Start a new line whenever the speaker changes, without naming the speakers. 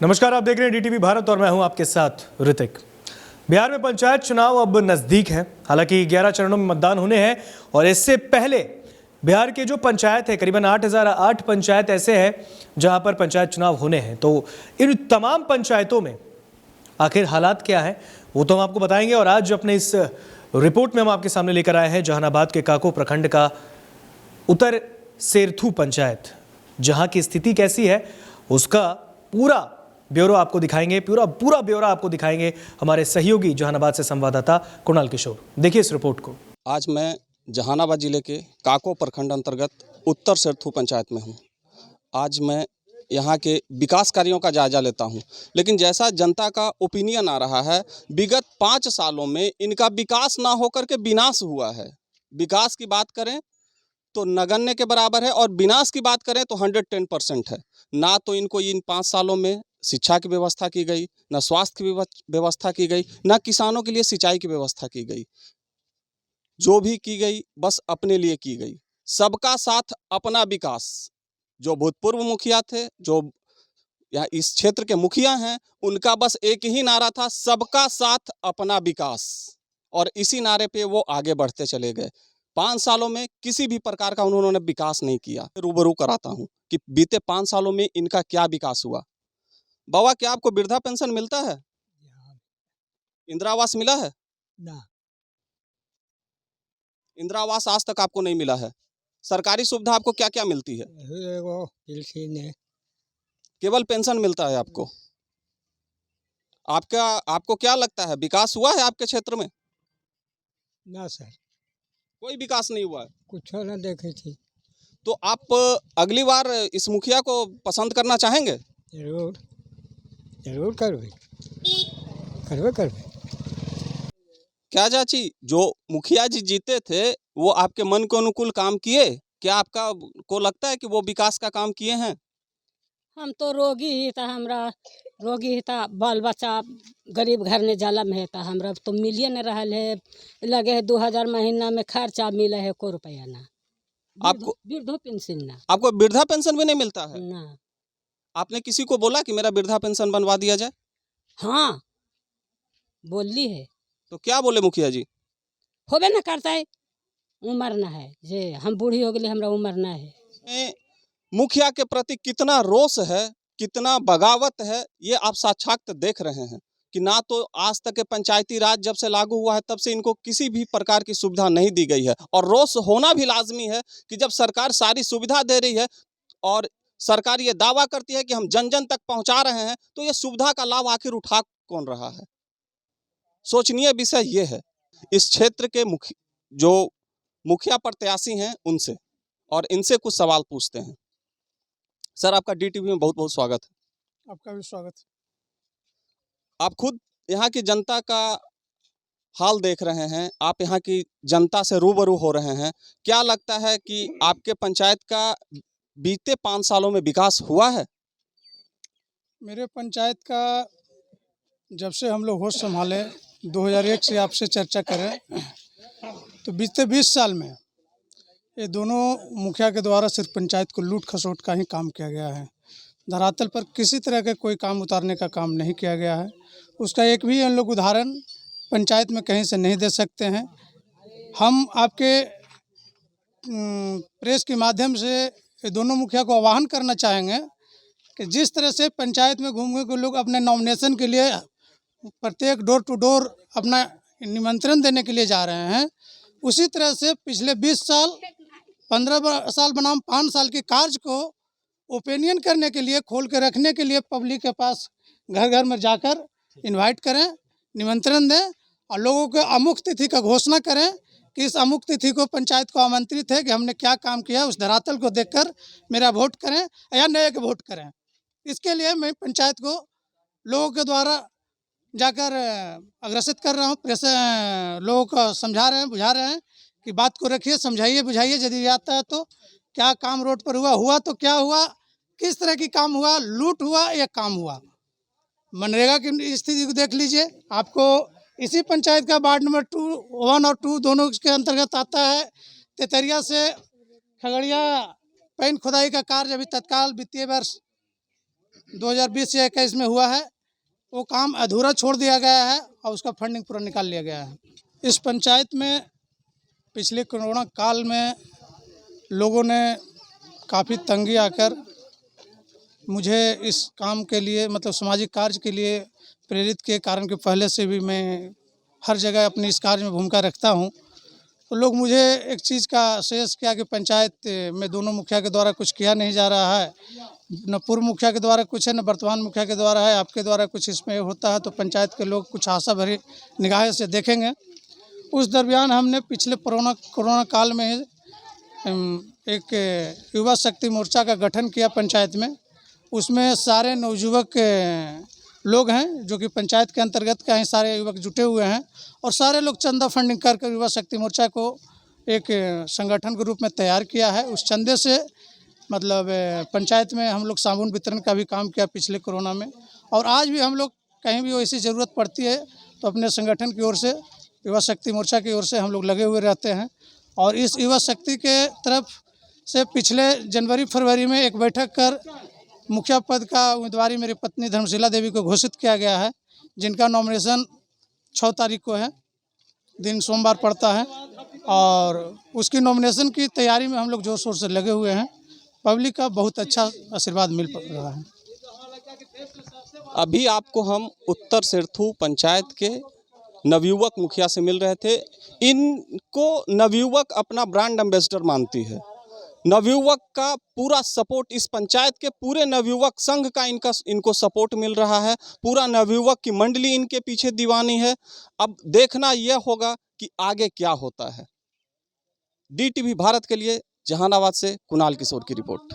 नमस्कार, आप देख रहे हैं डीटीवी भारत और मैं हूं आपके साथ ऋतिक। बिहार में पंचायत चुनाव अब नजदीक है। हालांकि 11 चरणों में मतदान होने हैं और इससे पहले बिहार के जो पंचायत है, करीबन 8008 पंचायत ऐसे हैं जहां पर पंचायत चुनाव होने हैं। तो इन तमाम पंचायतों में आखिर हालात क्या है वो तो हम आपको बताएंगे। और आज अपने इस रिपोर्ट में हम आपके सामने लेकर आए हैं जहानाबाद के काको प्रखंड का उत्तर सेरथू पंचायत, जहां की स्थिति कैसी है उसका पूरा ब्यौरा आपको दिखाएंगे। पूरा ब्यौरा आपको दिखाएंगे हमारे सहयोगी जहानाबाद से संवाददाता कुणाल किशोर। देखिए इस रिपोर्ट को।
आज मैं जहानाबाद जिले के काको प्रखंड अंतर्गत उत्तर सेरथू पंचायत में हूं। आज मैं यहां के विकास कार्यों का जायजा लेता हूं, लेकिन जैसा जनता का ओपिनियन आ रहा है, विगत 5 सालों में इनका विकास ना होकर के विनाश हुआ है। विकास की बात करें तो नगण्य के बराबर है और विनाश की बात करें तो 110% है। ना तो इनको इन 5 सालों में शिक्षा की व्यवस्था की गई, न स्वास्थ्य की व्यवस्था की गई, न किसानों के लिए सिंचाई की व्यवस्था की गई। जो भी की गई बस अपने लिए की गई। सबका साथ अपना विकास। जो भूतपूर्व मुखिया थे, जो या इस क्षेत्र के मुखिया हैं, उनका बस एक ही नारा था, सबका साथ अपना विकास, और इसी नारे पे वो आगे बढ़ते चले गए। 5 सालों में किसी भी प्रकार का उन्होंने विकास नहीं किया। रूबरू कराता हूँ कि बीते 5 सालों में इनका क्या विकास हुआ। बाबा, क्या आपको वृद्धा पेंशन मिलता है? इंदिरा आवास मिला है?
ना,
इंदिरा आवास आज तक आपको नहीं मिला है। सरकारी सुविधा आपको क्या क्या मिलती है?
एगो पेंशन है।
केवल पेंशन मिलता है आपको। आपको क्या लगता है, विकास हुआ है आपके क्षेत्र में?
ना सर,
कोई विकास नहीं हुआ है।
कुछ ना देखे थी।
तो आप अगली बार इस मुखिया को पसंद करना चाहेंगे?
जरूर जरूर करबे करबे।
क्या चाची, जो मुखिया जी जीते थे वो आपके मन के अनुकूल काम किए? क्या आपका को लगता है कि वो विकास का काम किए हैं?
हम तो रोगी ही था, हमरा रोगी ही था, बाल बच्चा गरीब घर में जाला में था। हमरा तो मिलिए न रहा है, लगे है 2000 महीना में खर्चा मिले है, को रुपया ना।
आपको
वृद्धो पेंशन ना।
आपको वृद्धा पेंशन भी नहीं मिलता है?
ना।
आपने किसी को बोला कि मेरा वृद्धा पेंशन बनवा दिया जाए?
हाँ, बोली है।
तो क्या बोले मुखिया जी?
होबे ना करता है, उम्र ना है, जे हम बूढ़ी हो गई, हमरा उम्र ना है।
मुखिया के प्रति कितना रोष है, कितना बगावत है, ये आप साक्षात देख रहे हैं कि ना तो आज तक के पंचायती राज जब से लागू हुआ है तब से इनको किसी भी प्रकार की सुविधा नहीं दी गई है। और रोष होना भी लाजमी है कि जब सरकार सारी सुविधा दे रही है और सरकार ये दावा करती है कि हम जन जन तक पहुंचा रहे हैं, तो ये सुविधा का लाभ आखिर उठा कौन रहा है? सोचनीय विषय ये है। इस क्षेत्र के जो मुखिया प्रत्याशी हैं उनसे, और इनसे कुछ सवाल पूछते हैं। सर, आपका डीटीवी में बहुत बहुत स्वागत है।
आपका भी स्वागत है।
आप खुद यहाँ की जनता का हाल देख रहे हैं, आप यहाँ की जनता से रूबरू हो रहे हैं। क्या लगता है कि आपके पंचायत का बीते 5 सालों में विकास हुआ है?
मेरे पंचायत का जब से हम लोग होश संभाले, 2001 से आपसे चर्चा करें तो बीते 20 साल में ये दोनों मुखिया के द्वारा सिर्फ पंचायत को लूट खसोट का ही काम किया गया है। धरातल पर किसी तरह का कोई काम उतारने का काम नहीं किया गया है। उसका एक भी हम लोग उदाहरण पंचायत में कहीं से नहीं दे सकते हैं। हम आपके प्रेस के माध्यम से ये दोनों मुखिया को आह्वान करना चाहेंगे कि जिस तरह से पंचायत में घूम के लोग अपने नॉमिनेशन के लिए प्रत्येक डोर टू डोर अपना निमंत्रण देने के लिए जा रहे हैं, उसी तरह से पिछले 20 साल 15 साल बनाम 5 साल के कार्य को ओपिनियन करने के लिए, खोल के रखने के लिए पब्लिक के पास घर घर में जाकर इनवाइट करें, निमंत्रण दें और लोगों को अमुक तिथि का घोषणा करें कि इस अमुक तिथि को पंचायत को आमंत्रित है कि हमने क्या काम किया। उस धरातल को देखकर मेरा वोट करें या नए के वोट करें। इसके लिए मैं पंचायत को लोगों के द्वारा जाकर अग्रसित कर रहा हूँ। प्रेस लोगों को समझा रहे हैं, बुझा रहे हैं कि बात को रखिए, समझाइए, बुझाइए। यदि आता है तो क्या काम रोड पर हुआ तो क्या हुआ, किस तरह की काम हुआ, लूट हुआ या काम हुआ। मनरेगा की स्थिति को देख लीजिए। आपको इसी पंचायत का वार्ड नंबर 1 और 2 दोनों के अंतर्गत आता है। तेतरिया से खगड़िया पैन खुदाई का कार्य अभी तत्काल वित्तीय वर्ष 2020 या 21 में हुआ है, वो काम अधूरा छोड़ दिया गया है और उसका फंडिंग पूरा निकाल लिया गया है। इस पंचायत में पिछले कोरोना काल में लोगों ने काफ़ी तंगी आकर मुझे इस काम के लिए, मतलब सामाजिक कार्य के लिए प्रेरित किए, कारण कि पहले से भी मैं हर जगह अपनी इस कार्य में भूमिका रखता हूं। तो लोग मुझे एक चीज़ का आश्वासन किया कि पंचायत में दोनों मुखिया के द्वारा कुछ किया नहीं जा रहा है, न पूर्व मुखिया के द्वारा कुछ है, न वर्तमान मुखिया के द्वारा है, आपके द्वारा कुछ इसमें होता है तो पंचायत के लोग कुछ आशा भरी निगाह से देखेंगे। उस दरमियान हमने पिछले कोरोना काल में एक युवा शक्ति मोर्चा का गठन किया पंचायत में। उसमें सारे नवयुवक लोग हैं जो कि पंचायत के अंतर्गत का ही सारे युवक जुटे हुए हैं और सारे लोग चंदा फंडिंग कर युवा शक्ति मोर्चा को एक संगठन के रूप में तैयार किया है। उस चंदे से मतलब पंचायत में हम लोग साबुन वितरण का भी काम किया पिछले कोरोना में, और आज भी हम लोग कहीं भी वैसी ज़रूरत पड़ती है तो अपने संगठन की ओर से, युवा शक्ति मोर्चा की ओर से हम लोग लगे हुए रहते हैं। और इस युवा शक्ति के तरफ से पिछले जनवरी फरवरी में एक बैठक कर मुखिया पद का उम्मीदवारी मेरी पत्नी धर्मशिला देवी को घोषित किया गया है, जिनका नॉमिनेशन 6 तारीख को है, दिन सोमवार पड़ता है, और उसकी नॉमिनेशन की तैयारी में हम लोग जोर शोर से लगे हुए हैं। पब्लिक का बहुत अच्छा आशीर्वाद मिल रहा है।
अभी आपको हम उत्तर सिरथू पंचायत के नवयुवक मुखिया से मिल रहे थे। इनको नवयुवक अपना ब्रांड एम्बेसडर मानती है। नवयुवक का पूरा सपोर्ट, इस पंचायत के पूरे नवयुवक संघ का इनको सपोर्ट मिल रहा है। पूरा नवयुवक की मंडली इनके पीछे दीवानी है। अब देखना यह होगा कि आगे क्या होता है। DTV भारत के लिए जहानाबाद से कुणाल किशोर की रिपोर्ट।